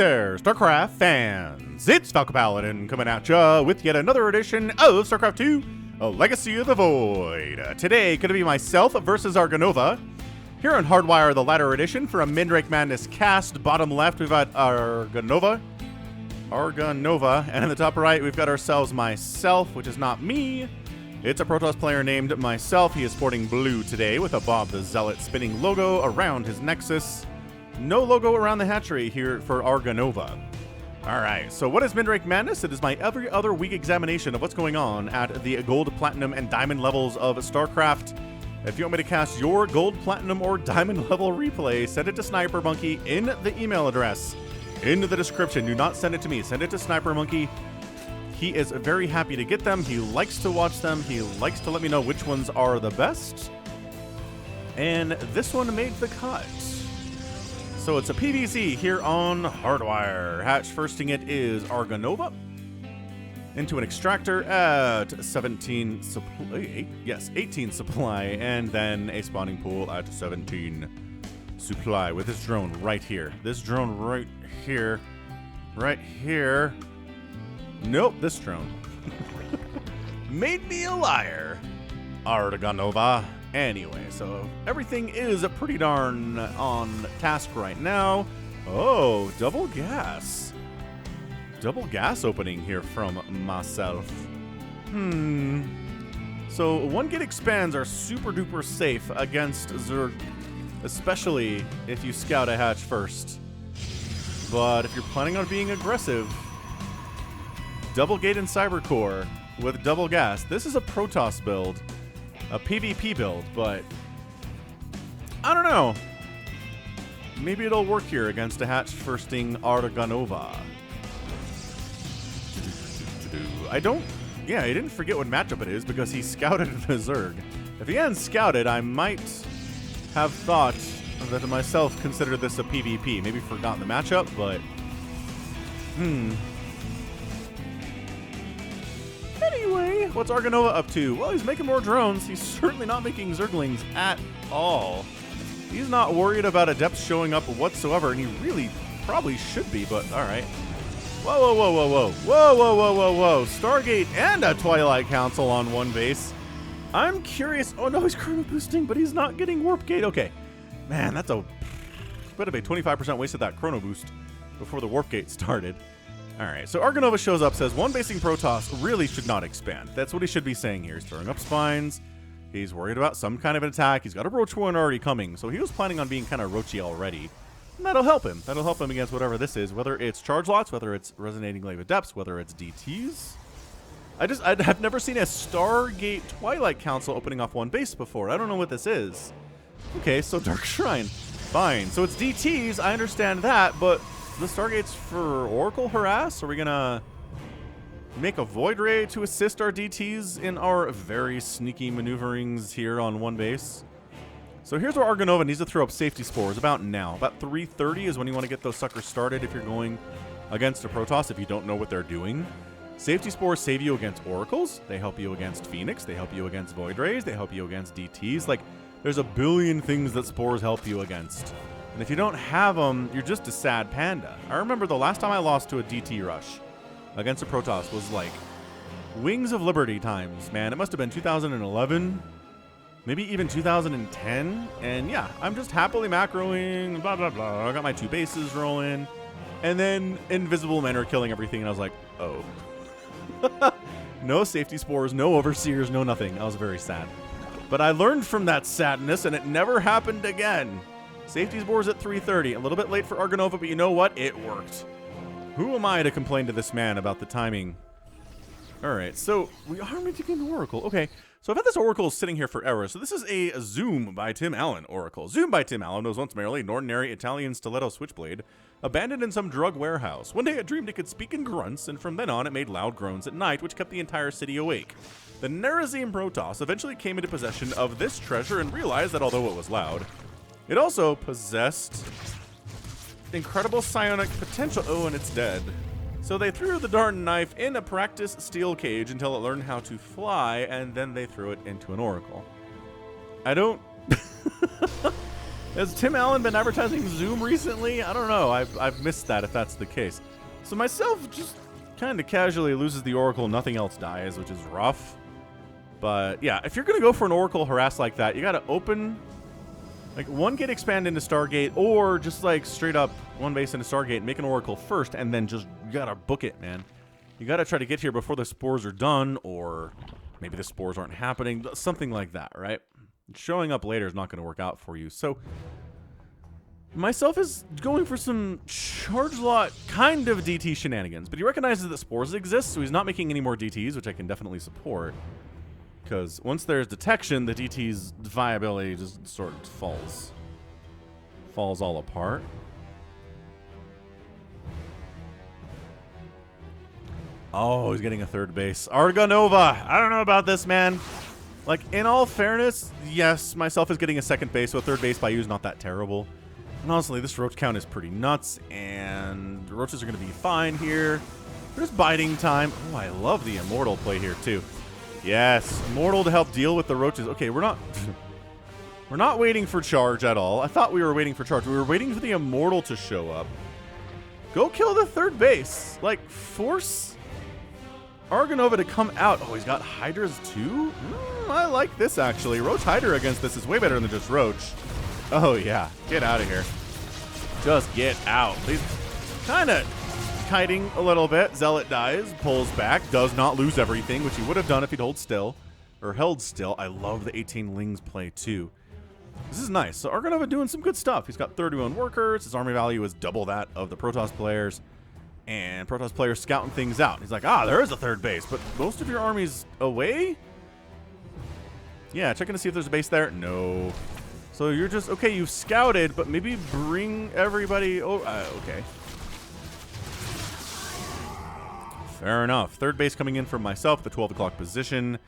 there, StarCraft fans! It's Falcon Paladin coming at ya with yet another edition of StarCraft 2, A Legacy of the Void. Today, gonna be myself versus Arganova. Here on Hardwire, the latter edition for a Midrank Madness cast. Bottom left, we've got Arganova, and in the top right, we've got ourselves myself, which is not me. It's a Protoss player named myself. He is sporting blue today with a Bob the Zealot spinning logo around his nexus. No logo around the hatchery here for Arganova. Alright, so what is Midrank Madness? It is my every other week examination of what's going on at the gold, platinum, and diamond levels of StarCraft. If you want me to cast your gold, platinum, or diamond level replay, send it to Sniper Monkey in the email address in the description. Do not send it to me. Send it to Sniper Monkey. He is very happy to get them. He likes to watch them. He likes to let me know which ones are the best. And this one made the cut. So it's a PVZ here on Hardwire. Hatch firsting it is Arganova into an extractor at 17 supply. Yes, 18 supply, and then a spawning pool at 17 supply with this drone right here. This drone right here. Right here. Nope, this drone. Made me a liar. Arganova. Anyway, so everything is pretty darn on task right now. Oh, double gas. Double gas opening here from myself. So 1 gate expands are super duper safe against Zerg, especially if you scout a hatch first. But if you're planning on being aggressive, double gate and cybercore with double gas. This is a Protoss build. A PvP build, but I don't know. Maybe it'll work here against a hatch firsting Arganova. I didn't forget what matchup it is because he scouted the Zerg. If he hadn't scouted, I might have thought that myself considered this a PvP. Maybe forgotten the matchup, but Anyway, what's Arganova up to? Well, he's making more drones. He's certainly not making Zerglings at all. He's not worried about Adepts showing up whatsoever, and he really probably should be, but alright. Whoa, whoa, whoa, whoa, whoa. Whoa, whoa, whoa, whoa, whoa. Stargate and a Twilight Council on one base. I'm curious. Oh, no, he's chrono boosting, but he's not getting Warp Gate. Okay. Man, that's a bit of a 25% waste of that chrono boost before the Warp Gate started. Alright, so Arganova shows up, says, one basing Protoss really should not expand. That's what he should be saying here. He's throwing up spines. He's worried about some kind of an attack. He's got a Roach one already coming, so he was planning on being kind of roachy already. And that'll help him. That'll help him against whatever this is, whether it's charge lots, whether it's resonating glaive adepts, whether it's DTs. I've never seen a Stargate Twilight Council opening off one base before. I don't know what this is. Okay, so Dark Shrine. Fine. So it's DTs, I understand that, but the Stargates for Oracle harass? Are we gonna make a Void Ray to assist our DTs in our very sneaky maneuverings here on one base? So here's where Arganova needs to throw up safety spores about now. About 3:30 is when you want to get those suckers started if you're going against a Protoss if you don't know what they're doing. Safety spores save you against Oracles. They help you against Phoenix. They help you against Void Rays. They help you against DTs. Like, there's a billion things that spores help you against. And if you don't have them, you're just a sad panda. I remember the last time I lost to a DT rush against a Protoss was like Wings of Liberty times, man. It must have been 2011, maybe even 2010. And yeah, I'm just happily macroing, blah, blah, blah. I got my 2 bases rolling. And then invisible men are killing everything. And I was like, oh. No safety spores, no overseers, no nothing. I was very sad. But I learned from that sadness and it never happened again. Safety spores at 3:30. A little bit late for Arganova, but you know what? It worked. Who am I to complain to this man about the timing? Alright, so we are making an Oracle. Okay, so I've had this Oracle sitting here forever. So this is a Zoom by Tim Allen Oracle. Zoom by Tim Allen was once merely an ordinary Italian stiletto switchblade abandoned in some drug warehouse. One day it dreamed it could speak in grunts, and from then on it made loud groans at night, which kept the entire city awake. The Nerazim Protoss eventually came into possession of this treasure and realized that although it was loud, it also possessed incredible psionic potential. Oh, and it's dead. So they threw the darn knife in a practice steel cage until it learned how to fly, and then they threw it into an Oracle. I don't... Has Tim Allen been advertising Zoom recently? I don't know. I've missed that if that's the case. So myself just kind of casually loses the Oracle. Nothing else dies, which is rough. But yeah, if you're going to go for an Oracle harass like that, you got to open like one gate expand into Stargate, or just like straight up one base into Stargate, make an Oracle first, and then just you got to book it, man. You got to try to get here before the spores are done, or maybe the spores aren't happening, something like that, right? Showing up later is not going to work out for you. So myself is going for some charge lot kind of DT shenanigans, but he recognizes that spores exist, so he's not making any more DTs, which I can definitely support. Because once there's detection, the DT's viability just sort of falls all apart. Oh, he's getting a third base. Arganova! I don't know about this, man. Like, in all fairness, yes, myself is getting a second base, so a third base by you is not that terrible. And honestly, this roach count is pretty nuts, and the roaches are going to be fine here. There's biding time. Oh, I love the Immortal play here, too. Yes, Immortal to help deal with the roaches. Okay, we're not waiting for charge at all. I thought we were waiting for charge. We were waiting for the Immortal to show up. Go kill the third base. Like, force Arganova to come out. Oh, he's got Hydras too? I like this, actually. Roach Hydra against this is way better than just Roach. Oh, yeah. Get out of here. Just get out. He's kind of kiting a little bit. Zealot dies, pulls back, does not lose everything, which he would have done if he'd held still. Or held still. I love the 18 Lings play, too. This is nice. So Arganova doing some good stuff. He's got 31 workers. His army value is double that of the Protoss players. And Protoss players scouting things out. He's like, there is a third base, but most of your army's away? Yeah, checking to see if there's a base there. No. So you're just, okay, you've scouted, but maybe bring everybody over. Okay. Fair enough. Third base coming in from myself, the 12 o'clock position.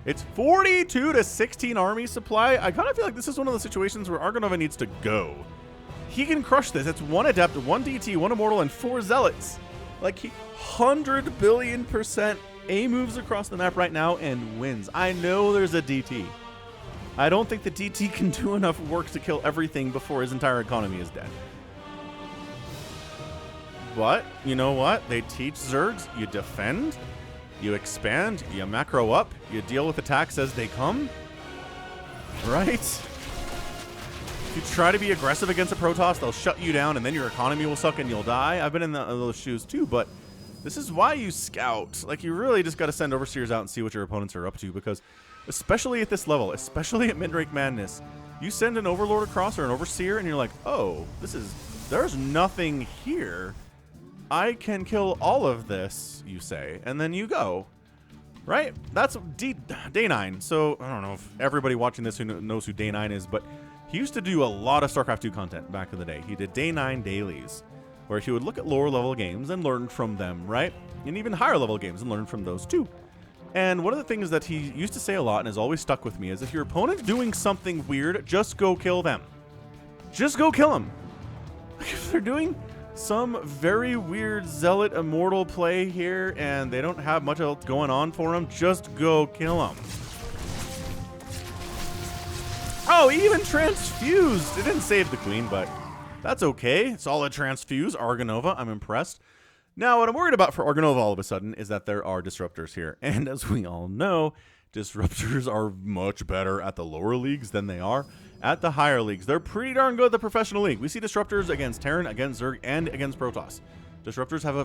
It's 42 to 16 army supply. I kind of feel like this is one of the situations where Arganova needs to go. He can crush this. It's 1 Adept, 1 DT, 1 Immortal, and 4 Zealots. Like, he 100 billion% A moves across the map right now and wins. I know there's a DT. I don't think the DT can do enough work to kill everything before his entire economy is dead. But, you know what? They teach Zergs, you defend, you expand, you macro up, you deal with attacks as they come. Right? If you try to be aggressive against a Protoss, they'll shut you down, and then your economy will suck and you'll die. I've been in those shoes too, but this is why you scout. Like, you really just got to send Overseers out and see what your opponents are up to, because especially at this level, especially at Midrank Madness, you send an Overlord across or an Overseer, and you're like, oh, there's nothing here. I can kill all of this, you say, and then you go. Right? That's Day 9. So, I don't know if everybody watching this who knows who Day 9 is, but he used to do a lot of StarCraft 2 content back in the day. He did Day 9 dailies, where he would look at lower level games and learn from them, right? And even higher level games and learn from those too. And one of the things that he used to say a lot and has always stuck with me is, if your opponent's doing something weird, just go kill them. Just go kill them. If they're doing some very weird Zealot Immortal play here and they don't have much else going on for them, just go kill them. Oh, he even transfused. It didn't save the queen, but that's okay. Solid transfuse, Arganova. I'm impressed. Now, what I'm worried about for Arganova all of a sudden is that there are disruptors here. And as we all know, disruptors are much better at the lower leagues than they are at the higher leagues. They're pretty darn good at the professional league. We see disruptors against Terran, against Zerg, and against Protoss. Disruptors have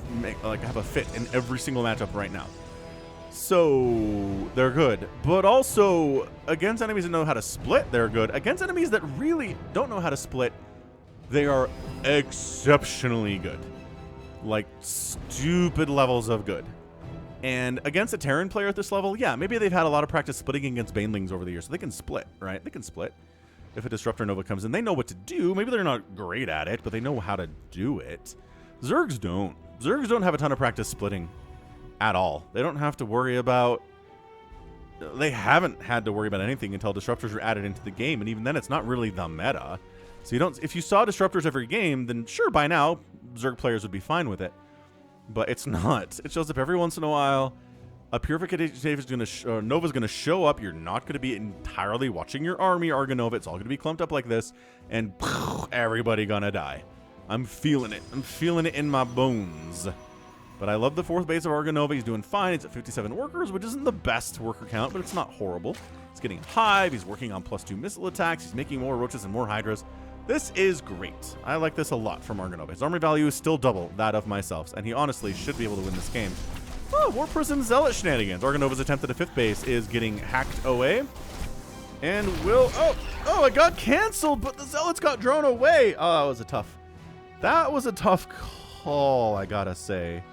a fit in every single matchup right now. So they're good. But also, against enemies that know how to split, they're good. Against enemies that really don't know how to split, they are exceptionally good. Like, stupid levels of good. And against a Terran player at this level, yeah, maybe they've had a lot of practice splitting against Banelings over the years, so they can split, right? They can split. If a Disruptor Nova comes in, they know what to do. Maybe they're not great at it, but they know how to do it. Zergs don't. Zergs don't have a ton of practice splitting at all. They don't have to worry about... They haven't had to worry about anything until Disruptors are added into the game, and even then it's not really the meta. So you don't... If you saw Disruptors every game, then sure, by now, Zerg players would be fine with it. But it's not. It shows up every once in a while, A Purification is Nova's going to show up. You're not going to be entirely watching your army, Arganova. It's all going to be clumped up like this, and everybody going to die. I'm feeling it. I'm feeling it in my bones. But I love the 4th base of Arganova. He's doing fine. He's at 57 workers, which isn't the best worker count, but it's not horrible. He's getting Hive. He's working on +2 missile attacks. He's making more roaches and more hydras. This is great. I like this a lot from Arganova. His army value is still double that of myself, and he honestly should be able to win this game. Oh, more Prism Zealot shenanigans. Arganova's attempt at a 5th base is getting hacked away. And will... Oh, it got canceled, but the Zealots got drawn away. Oh, that was a tough call, I gotta say.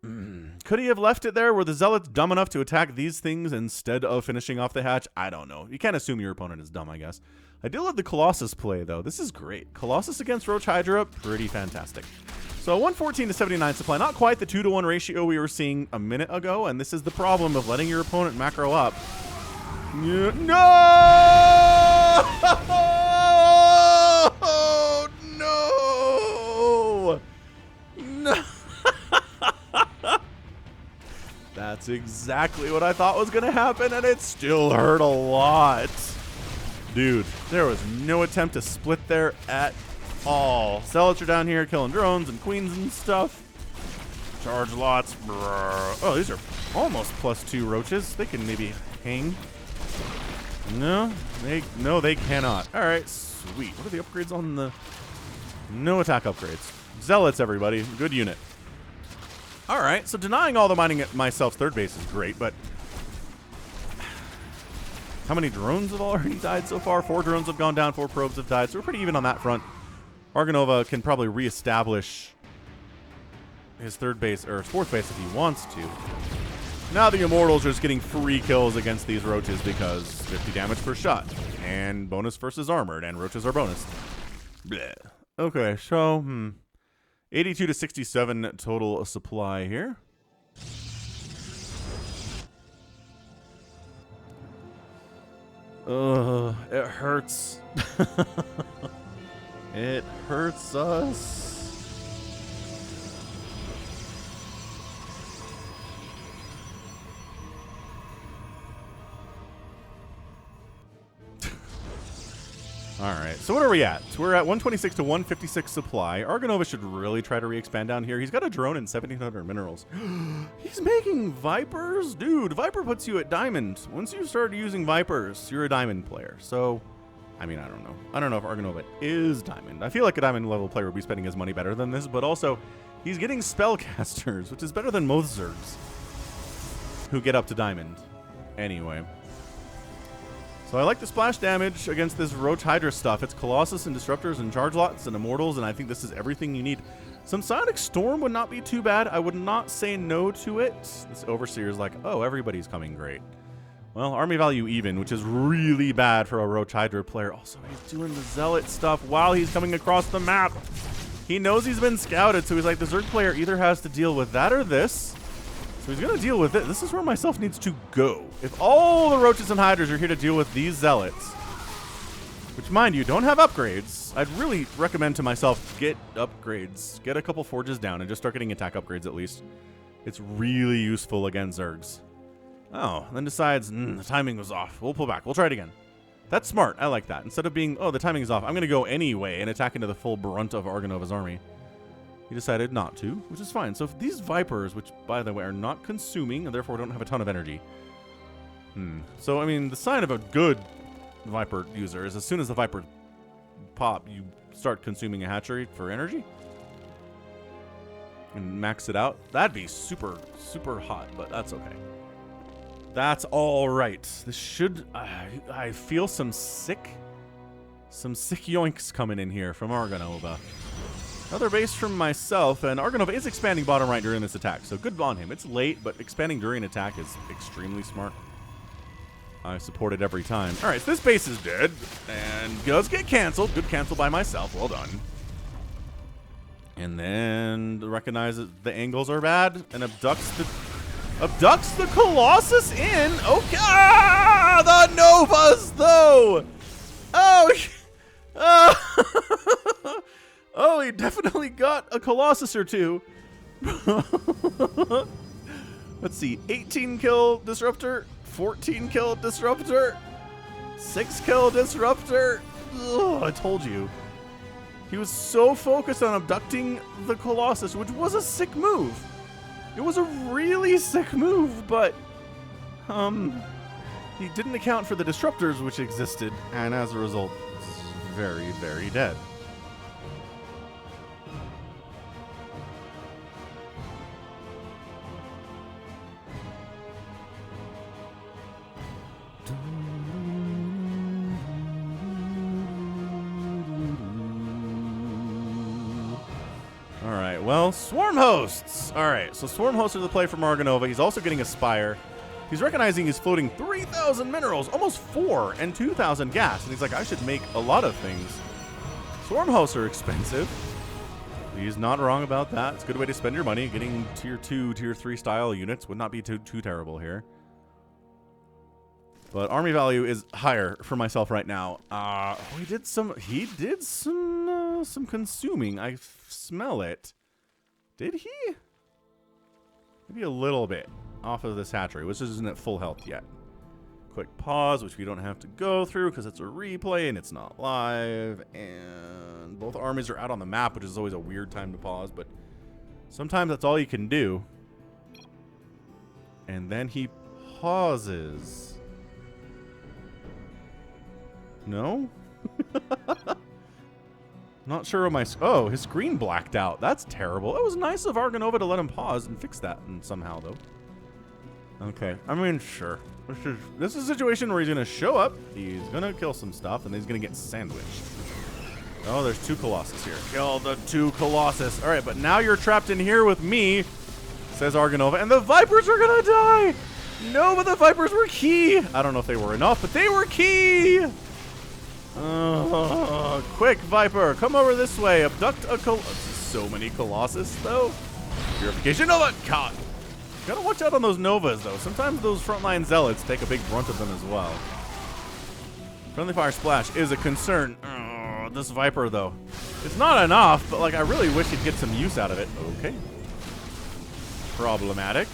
Could he have left it there? Were the Zealots dumb enough to attack these things instead of finishing off the hatch? I don't know. You can't assume your opponent is dumb, I guess. I do love the Colossus play, though. This is great. Colossus against Roach Hydra, pretty fantastic. So 114 to 79 supply, not quite the 2-to-1 ratio we were seeing a minute ago, and this is the problem of letting your opponent macro up. No! No! No! That's exactly what I thought was going to happen, and it still hurt a lot. Dude, there was no attempt to split there at all. Zealots are down here killing drones and queens and stuff. Charge lots. Brr. Oh, these are almost +2 roaches. They can maybe hang. No, they cannot. All right, sweet. What are the upgrades on the... No attack upgrades. Zealots, everybody. Good unit. All right, so denying all the mining at myself's 3rd base is great, but... How many drones have already died so far? 4 drones have gone down, 4 probes have died, so we're pretty even on that front. Arganova can probably reestablish his 3rd base, or his 4th base if he wants to. Now the Immortals are just getting free kills against these roaches because 50 damage per shot. And bonus versus armored, and roaches are bonus. Blech. Okay, so, 82 to 67 total supply here. It hurts. It hurts us. All right, so what are we at? So we're at 126 to 156 supply. Arganova should really try to re-expand down here. He's got a drone and 1,700 minerals. He's making Vipers? Dude, Viper puts you at Diamond. Once you start using Vipers, you're a Diamond player. So, I mean, I don't know. I don't know if Arganova is Diamond. I feel like a Diamond level player would be spending his money better than this, but also, he's getting Spellcasters, which is better than most Zergs who get up to Diamond. Anyway. So I like the splash damage against this Roach Hydra stuff. It's Colossus and Disruptors and Charge Lots and Immortals, and I think this is everything you need. Some Psionic Storm would not be too bad. I would not say no to it. This Overseer is like, oh, everybody's coming great. Well, army value even, which is really bad for a Roach Hydra player. Also, he's doing the Zealot stuff while he's coming across the map. He knows he's been scouted, so he's like, the Zerg player either has to deal with that or this. So he's going to deal with it. This is where myself needs to go. If all the Roaches and Hydras are here to deal with these Zealots, which, mind you, don't have upgrades, I'd really recommend to myself, get upgrades. Get a couple forges down and just start getting attack upgrades at least. It's really useful against Zergs. Oh, then decides, the timing was off. We'll pull back. We'll try it again. That's smart. I like that. Instead of being, oh, the timing is off, I'm going to go anyway and attack into the full brunt of Arganova's army. He decided not to, which is fine. So if these Vipers, which, by the way, are not consuming and therefore don't have a ton of energy. So, I mean, the sign of a good Viper user is as soon as the Viper pop, you start consuming a hatchery for energy. And max it out. That'd be super, super hot, but that's okay. That's all right. This should... I feel some sick yoinks coming in here from Arganova. Another base from myself, and Arganova is expanding bottom right during this attack, so good on him. It's late, but expanding during attack is extremely smart. I support it every time. All right, so this base is dead, and does get canceled. Good cancel by myself. Well done. And then recognizes the angles are bad and abducts the Colossus in. Okay, the Novas though. Oh, he definitely got a Colossus or two. Let's see, 18 kill Disruptor, 14 kill Disruptor, 6 kill Disruptor. Ugh, I told you. He was so focused on abducting the Colossus, which was a sick move. It was a really sick move, but he didn't account for the disruptors which existed, and as a result, was very, very dead. Alright, well, Swarm Hosts! Alright, so Swarm Hosts are the play from Arganova. He's also getting a Spire. He's recognizing he's floating 3,000 minerals, almost 4, and 2,000 gas. And he's like, I should make a lot of things. Swarm Hosts are expensive. He's not wrong about that. It's a good way to spend your money. Getting tier 2, tier 3 style units would not be too terrible here. But army value is higher for myself right now. He did some consuming. I smell it. Did he? Maybe a little bit off of this hatchery, which isn't at full health yet. Quick pause, which we don't have to go through because it's a replay and it's not live. And both armies are out on the map, which is always a weird time to pause, but sometimes that's all you can do. And then he pauses. No? Not sure what my... Oh, his screen blacked out. That's terrible. It was nice of Arganova to let him pause and fix that somehow, though. Okay. I mean, sure. This is a situation where he's going to show up, he's going to kill some stuff, and then he's going to get sandwiched. Oh, there's 2 Colossus here. Kill the 2 Colossus. All right, but now you're trapped in here with me, says Arganova, and the Vipers are going to die! No, but the Vipers were key! I don't know if they were enough, but they were key! Quick, Viper, come over this way. Abduct a so many Colossus, though. Purification Nova caught. Gotta watch out on those Novas, though. Sometimes those frontline Zealots take a big brunt of them as well. Friendly Fire Splash is a concern. This Viper, though. It's not enough, but, like, I really wish he'd get some use out of it. Okay. Problematic.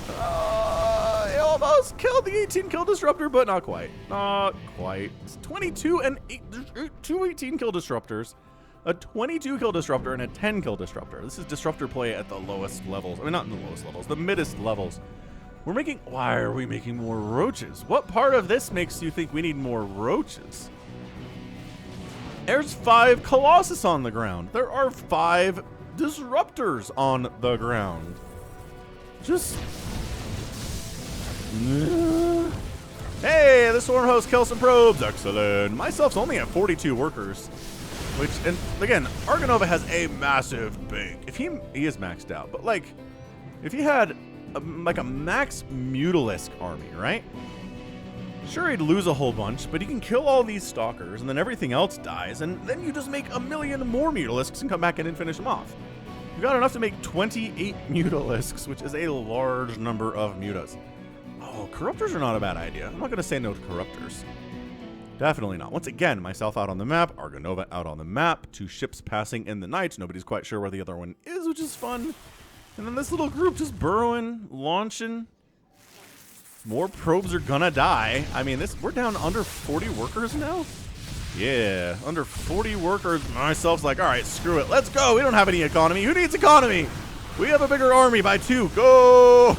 It almost killed the 18 kill disruptor, but not quite. Not quite. It's 22 and 2 18 kill disruptors, a 22 kill disruptor, and a 10 kill disruptor. This is disruptor play at the lowest levels. I mean, not in the lowest levels, the middest levels. Why are we making more roaches? What part of this makes you think we need more roaches? There's 5 Colossus on the ground. There are 5 disruptors on the ground. Just... Hey, the Swarm Host kills some probes. Excellent. Myself's only at 42 workers. Which, and again, Arganova has a massive bank. If he is maxed out, but like, if he had like a max Mutalisk army, right? Sure, he'd lose a whole bunch, but he can kill all these Stalkers, and then everything else dies, and then you just make a million more Mutalisks and come back in and finish them off. You got enough to make 28 Mutalisks, which is a large number of Mutas. Oh, Corruptors are not a bad idea. I'm not going to say no to Corruptors. Definitely not. Once again, myself out on the map, Arganova out on the map, 2 ships passing in the night. Nobody's quite sure where the other one is, which is fun. And then this little group just burrowing, launching. More probes are gonna die. I mean, we're down under 40 workers now? Yeah, under 40 workers. Myself's like, all right, screw it. Let's go. We don't have any economy. Who needs economy? We have a bigger army by 2. Go!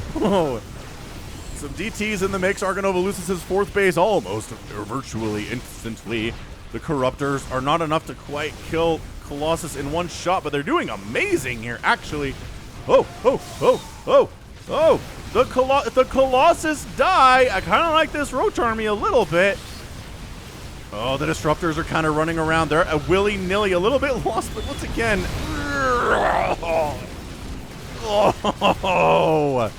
Some DTs in the mix. Arganova loses his 4th base almost, or virtually instantly. The Corruptors are not enough to quite kill Colossus in one shot, but they're doing amazing here, actually. Oh, oh, oh, oh, oh. The Colossus die. I kind of like this Roach army a little bit. Oh, the Disruptors are kind of running around there, willy-nilly, a little bit lost, but once again. Oh.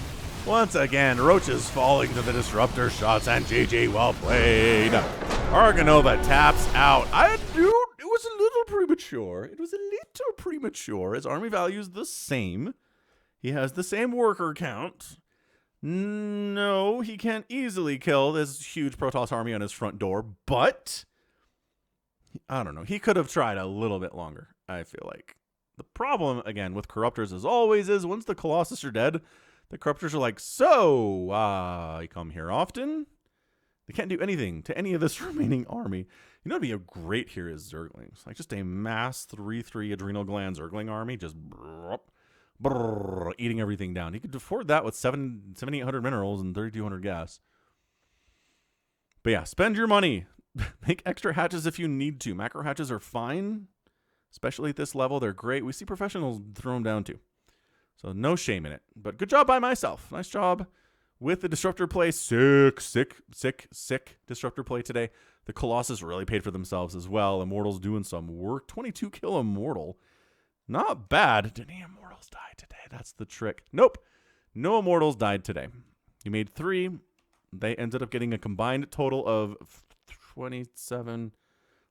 Once again, Roaches falling to the Disruptor shots, and GG, well played. Arganova taps out. It was a little premature. It was a little premature. His army value is the same. He has the same worker count. No, he can't easily kill this huge Protoss army on his front door, but I don't know. He could have tried a little bit longer, I feel like. The problem, again, with Corruptors as always is once the Colossus are dead, The corruptors are like, so, you come here often? They can't do anything to any of this remaining army. You know what would be a great here is Zerglings. Like just a mass 3/3 adrenal gland Zergling army, just eating everything down. You could afford that with 7,800 minerals and 3,200 gas. But yeah, spend your money. Make extra hatches if you need to. Macro hatches are fine, especially at this level. They're great. We see professionals throw them down too. So no shame in it. But good job by myself. Nice job with the Disruptor play. Sick Disruptor play today. The Colossus really paid for themselves as well. Immortals doing some work. 22 kill Immortal. Not bad. Did any Immortals die today? That's the trick. Nope. No Immortals died today. You made 3. They ended up getting a combined total of 27,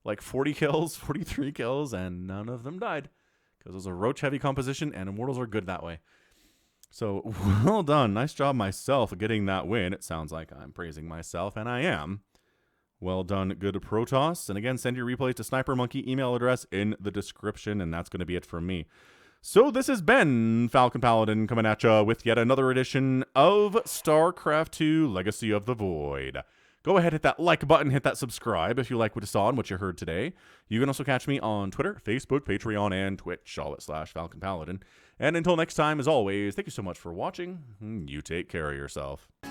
like 40 kills, 43 kills, and none of them died. Because it was a roach-heavy composition, and Immortals are good that way. So, well done. Nice job myself getting that win. It sounds like I'm praising myself, and I am. Well done, good Protoss. And again, send your replays to Sniper Monkey, email address in the description, and that's going to be it from me. So this has been Falcon Paladin coming at you with yet another edition of StarCraft 2 Legacy of the Void. Go ahead, hit that like button, hit that subscribe if you like what you saw and what you heard today. You can also catch me on Twitter, Facebook, Patreon, and Twitch, all at /Falcon Paladin. And until next time, as always, thank you so much for watching. You take care of yourself. The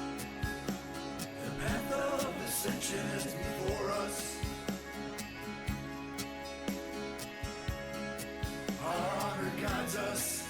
path of ascension is before us. Our honor guides us.